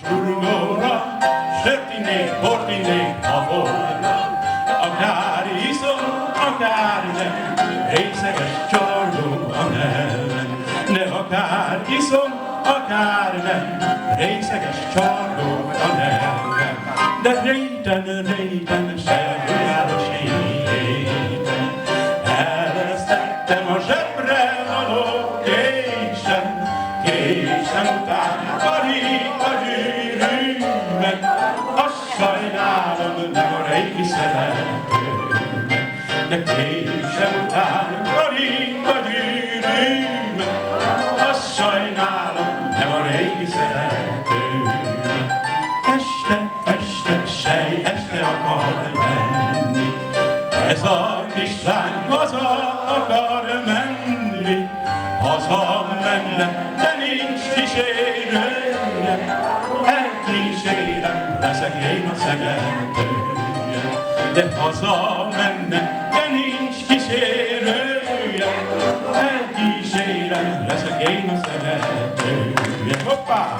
Csurgóra, sört innék, bort innék a holra, akár iszom, akár nem, részeges csorgó a nevem. De akár iszom, akár nem, részeges csorgó a nevem. De réten, serjáros éjten, elvesztettem a zsebre való késem, késem után karít a gyűrűmet, azt sajnálom, nem a régi szeretőmet. De késem után karít a gyűrűmet, azt sajnálom, nem a régi szeretőmet. Este akar menni, ez a kislány haza akar menni, haza menne, de nincs kísérője, elkísérem, leszek én a szeretője. De haza menne, de nincs kísérője, elkísérem, leszek én a szeretője. Hoppá!